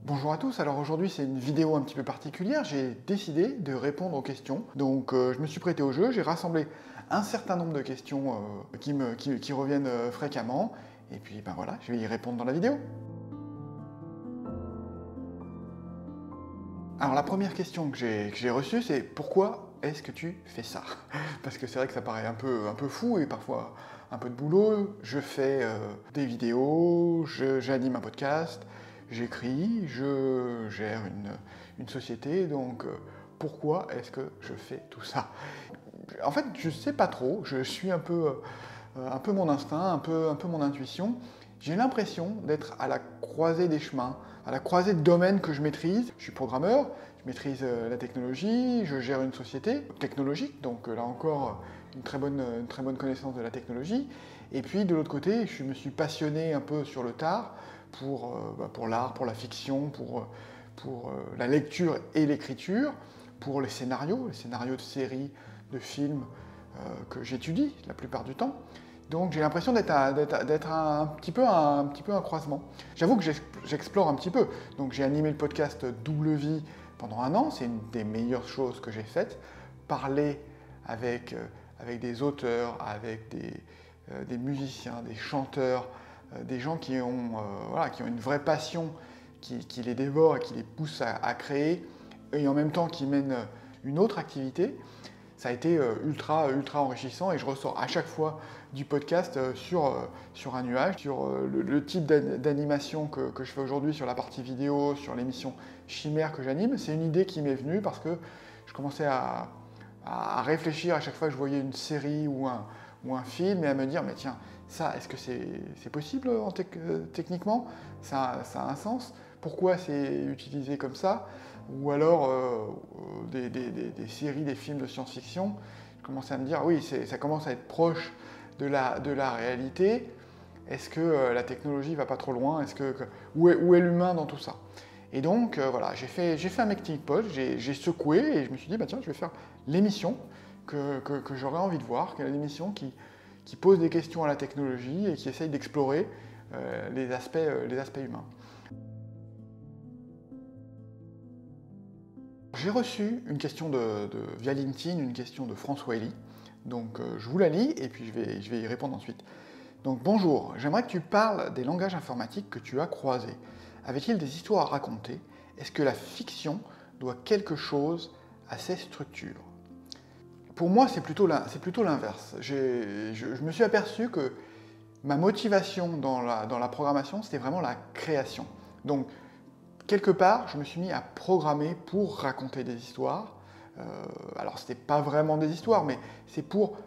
Bonjour à tous, alors aujourd'hui c'est une vidéo un petit peu particulière, j'ai décidé de répondre aux questions. Donc je me suis prêté au jeu, j'ai rassemblé un certain nombre de questions qui reviennent fréquemment, et puis ben voilà, je vais y répondre dans la vidéo. Alors la première question que j'ai reçue c'est pourquoi est-ce que tu fais ça? Parce que c'est vrai que ça paraît un peu fou et parfois un peu de boulot. Je fais des vidéos, j'anime un podcast, j'écris, je gère une société, donc pourquoi est-ce que je fais tout ça? En fait, je sais pas trop, je suis un peu mon instinct, un peu mon intuition. J'ai l'impression d'être à la croisée des chemins, à la croisée de domaines que je maîtrise. Je suis programmeur, je maîtrise la technologie, je gère une société technologique, donc là encore, une très bonne connaissance de la technologie. Et puis de l'autre côté, je me suis passionné un peu sur le tard pour l'art, pour la fiction, pour la lecture et l'écriture, pour les scénarios de séries, de films que j'étudie la plupart du temps. Donc j'ai l'impression d'être un petit peu un croisement. J'avoue que j'explore un petit peu. Donc j'ai animé le podcast Double Vie pendant un an, c'est une des meilleures choses que j'ai faites. Parler avec des auteurs, avec des musiciens, des chanteurs, des gens voilà, qui ont une vraie passion, qui les dévore et qui les pousse à créer, et en même temps qui mènent une autre activité. Ça a été ultra enrichissant et je ressors à chaque fois du podcast sur un nuage, sur le type d'animation que je fais aujourd'hui sur la partie vidéo, sur l'émission Chimère que j'anime. C'est une idée qui m'est venue parce que je commençais à réfléchir à chaque fois que je voyais une série ou un film et à me dire mais tiens, ça, est-ce que c'est possible techniquement? Ça a un sens? Pourquoi c'est utilisé comme ça? Ou alors des séries, des films de science-fiction, je commençais à me dire, oui, ça commence à être proche de la réalité. Est-ce que la technologie va pas trop loin? Où est l'humain dans tout ça? Et donc, voilà, j'ai fait un melting pot, j'ai secoué et je me suis dit, bah, tiens, je vais faire l'émission que j'aurais envie de voir, l'émission qui pose des questions à la technologie et qui essaye d'explorer les aspects humains. J'ai reçu une question via LinkedIn, une question de François Elie. Donc je vous la lis et puis je vais y répondre ensuite. Donc bonjour, j'aimerais que tu parles des langages informatiques que tu as croisés. Avait-il des histoires à raconter? Est-ce que la fiction doit quelque chose à ces structures? Pour moi, c'est plutôt l'inverse. Je me suis aperçu que ma motivation dans la programmation, c'était vraiment la création. Donc, quelque part, je me suis mis à programmer pour raconter des histoires. Alors, ce n'était pas vraiment des histoires, mais c'est pour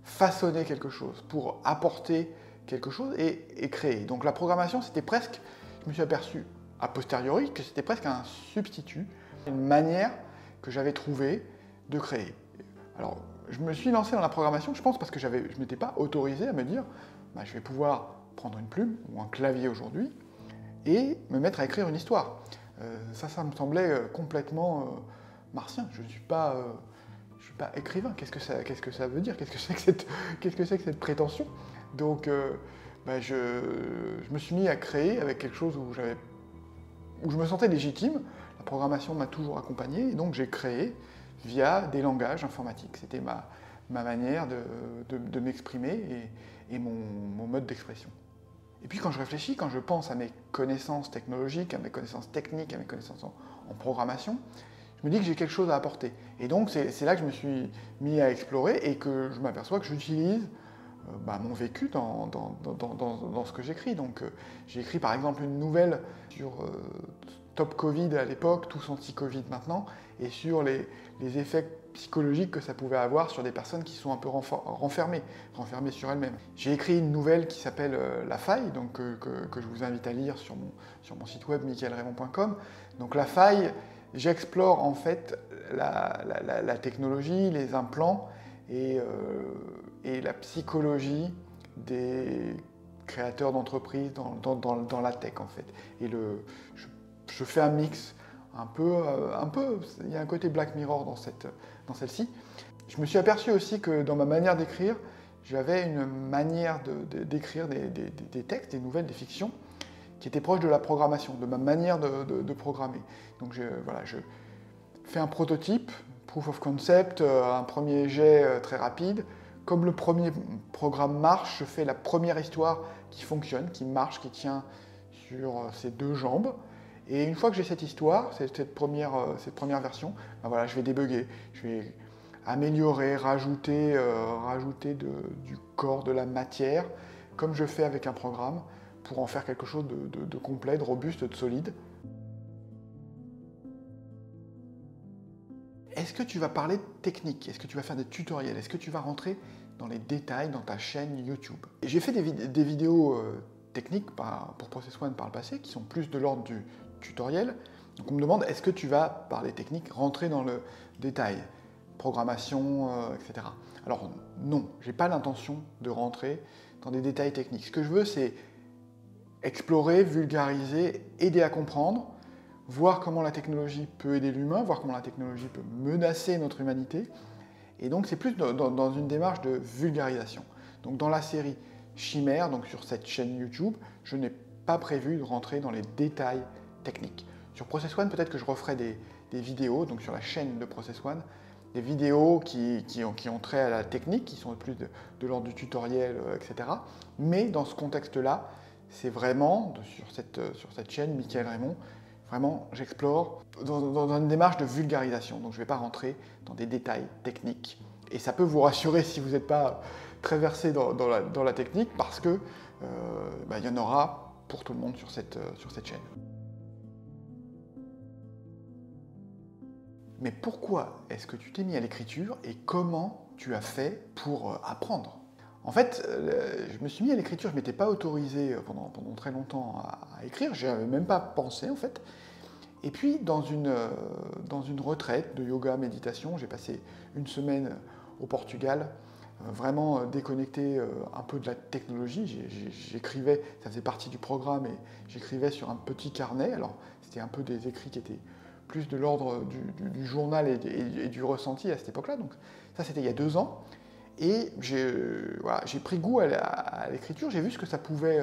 façonner quelque chose, pour apporter quelque chose et créer. Donc, la programmation, c'était presque, je me suis aperçu a posteriori, que c'était presque un substitut, une manière que j'avais trouvée de créer. Alors, je me suis lancé dans la programmation, je pense, parce que je ne m'étais pas autorisé à me dire bah, je vais pouvoir prendre une plume ou un clavier aujourd'hui et me mettre à écrire une histoire. Ça me semblait complètement martien. Je ne suis pas écrivain. Qu'est-ce que ça veut dire? Qu'est-ce que c'est que cette prétention? Donc, bah, je me suis mis à créer avec quelque chose où je me sentais légitime. La programmation m'a toujours accompagné, et donc j'ai créé via des langages informatiques. C'était ma manière de m'exprimer et mon mode d'expression. Et puis quand je réfléchis, quand je pense à mes connaissances technologiques, à mes connaissances techniques, à mes connaissances en programmation, je me dis que j'ai quelque chose à apporter. Et donc c'est là que je me suis mis à explorer et que je m'aperçois que j'utilise mon vécu dans ce que j'écris. Donc j'ai écrit par exemple une nouvelle sur Top Covid à l'époque, tous anti-Covid maintenant, et sur les effets psychologiques que ça pouvait avoir sur des personnes qui sont un peu renfermées sur elles-mêmes. J'ai écrit une nouvelle qui s'appelle La Faille, donc, que je vous invite à lire sur mon site web michaelraymond.com. Donc La Faille, j'explore en fait la technologie, les implants et la psychologie des créateurs d'entreprises dans la tech en fait. Et je fais un mix un peu, il y a un côté Black Mirror dans celle-ci. Je me suis aperçu aussi que dans ma manière d'écrire, j'avais une manière d'écrire des textes, des nouvelles, des fictions, qui était proche de la programmation, de ma manière de programmer. Donc voilà, je fais un prototype, proof of concept, un premier jet très rapide. Comme le premier programme marche, je fais la première histoire qui fonctionne, qui marche, qui tient sur ses deux jambes. Et une fois que j'ai cette histoire, cette première version, ben voilà, je vais débugger, je vais améliorer, rajouter du corps, de la matière, comme je fais avec un programme, pour en faire quelque chose de complet, de robuste, de solide. Est-ce que tu vas parler technique? Est-ce que tu vas faire des tutoriels? Est-ce que tu vas rentrer dans les détails dans ta chaîne YouTube? J'ai fait des vidéos techniques pour Process One par le passé, qui sont plus de l'ordre du tutoriel. Donc on me demande, est-ce que tu vas parler technique, rentrer dans le détail, programmation, etc. Alors non, je n'ai pas l'intention de rentrer dans des détails techniques. Ce que je veux, c'est explorer, vulgariser, aider à comprendre, voir comment la technologie peut aider l'humain, voir comment la technologie peut menacer notre humanité. Et donc c'est plus dans une démarche de vulgarisation. Donc dans la série Chimère, donc sur cette chaîne YouTube, je n'ai pas prévu de rentrer dans les détails techniques. Sur Process One, peut-être que je referai des vidéos, donc sur la chaîne de Process One, des vidéos qui ont trait à la technique, qui sont plus de l'ordre du tutoriel, etc. Mais dans ce contexte-là, c'est vraiment, sur cette chaîne, Mickaël Raymond, vraiment, j'explore dans une démarche de vulgarisation. Donc je ne vais pas rentrer dans des détails techniques. Et ça peut vous rassurer si vous n'êtes pas très versé dans la technique, parce que il y en aura pour tout le monde sur cette chaîne. Mais pourquoi est-ce que tu t'es mis à l'écriture et comment tu as fait pour apprendre? En fait, je me suis mis à l'écriture, je ne m'étais pas autorisé pendant très longtemps à écrire, je n'avais même pas pensé en fait. Et puis dans une retraite de yoga, méditation, j'ai passé une semaine au Portugal, vraiment déconnecté un peu de la technologie. J'écrivais, ça faisait partie du programme, et j'écrivais sur un petit carnet. Alors c'était un peu des écrits qui étaient plus de l'ordre du journal et du ressenti à cette époque-là. Donc ça, c'était il y a 2 ans. Et j'ai pris goût à l'écriture, j'ai vu ce que ça pouvait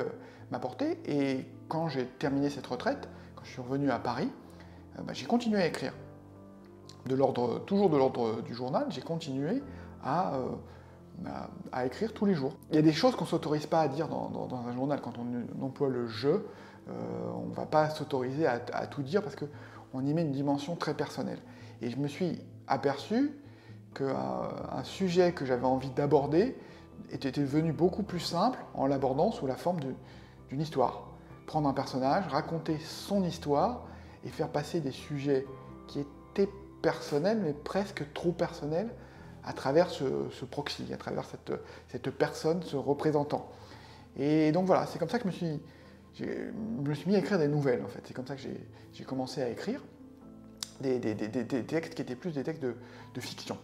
m'apporter. Et quand j'ai terminé cette retraite, quand je suis revenu à Paris, j'ai continué à écrire. Toujours de l'ordre du journal, j'ai continué à écrire tous les jours. Il y a des choses qu'on ne s'autorise pas à dire dans un journal. Quand on emploie le « je », on ne va pas s'autoriser à tout dire parce qu'on y met une dimension très personnelle. Et je me suis aperçu qu'un sujet que j'avais envie d'aborder était devenu beaucoup plus simple en l'abordant sous la forme d'une histoire. Prendre un personnage, raconter son histoire et faire passer des sujets qui étaient personnels, mais presque trop personnels, à travers ce proxy, à travers cette personne, ce représentant. Et donc voilà, c'est comme ça que je me suis mis à écrire des nouvelles, en fait. C'est comme ça que j'ai commencé à écrire des textes qui étaient plus des textes de fiction.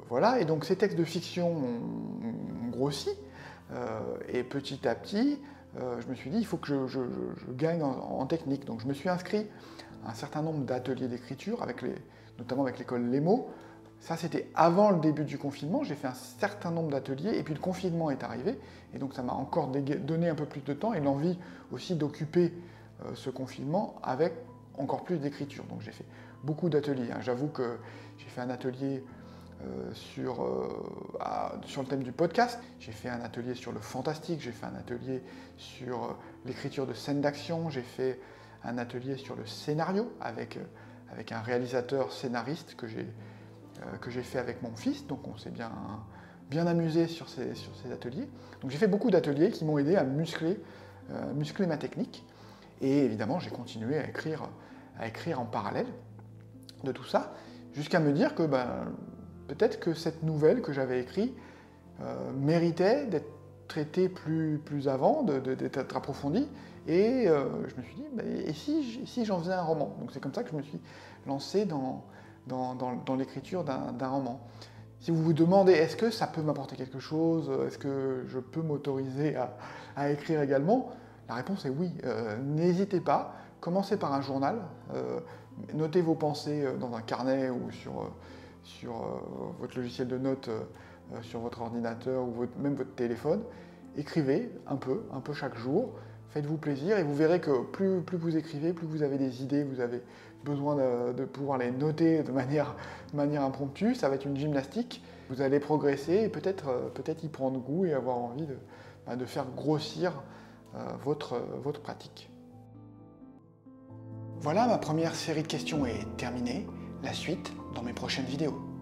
Voilà, et donc ces textes de fiction ont grossi, et petit à petit, je me suis dit, il faut que je gagne en technique. Donc je me suis inscrit à un certain nombre d'ateliers d'écriture, notamment avec l'école Les Mots. Ça, c'était avant le début du confinement. J'ai fait un certain nombre d'ateliers, et puis le confinement est arrivé, et donc ça m'a encore donné un peu plus de temps, et l'envie aussi d'occuper ce confinement avec encore plus d'écriture. Donc j'ai fait beaucoup d'ateliers. J'avoue que j'ai fait un atelier sur le thème du podcast, j'ai fait un atelier sur le fantastique, j'ai fait un atelier sur l'écriture de scènes d'action, j'ai fait un atelier sur le scénario avec un réalisateur scénariste que j'ai fait avec mon fils, donc on s'est bien amusé sur ces ateliers. Donc j'ai fait beaucoup d'ateliers qui m'ont aidé à muscler ma technique, et évidemment j'ai continué à écrire en parallèle de tout ça, jusqu'à me dire que peut-être que cette nouvelle que j'avais écrite méritait d'être traitée plus avant, d'être approfondie, et je me suis dit, et si j'en faisais un roman? Donc c'est comme ça que je me suis lancé dans l'écriture d'un roman. Si vous vous demandez, est-ce que ça peut m'apporter quelque chose? Est-ce que je peux m'autoriser à écrire également? La réponse est oui. N'hésitez pas, commencez par un journal, notez vos pensées dans un carnet ou sur votre logiciel de notes, sur votre ordinateur ou même votre téléphone. Écrivez un peu chaque jour, Faites-vous plaisir et vous verrez que plus vous écrivez, plus vous avez des idées, vous avez besoin de pouvoir les noter de manière impromptue, ça va être une gymnastique. Vous allez progresser et peut-être y prendre goût et avoir envie de faire grossir votre pratique. Voilà, ma première série de questions est terminée. La suite dans mes prochaines vidéos.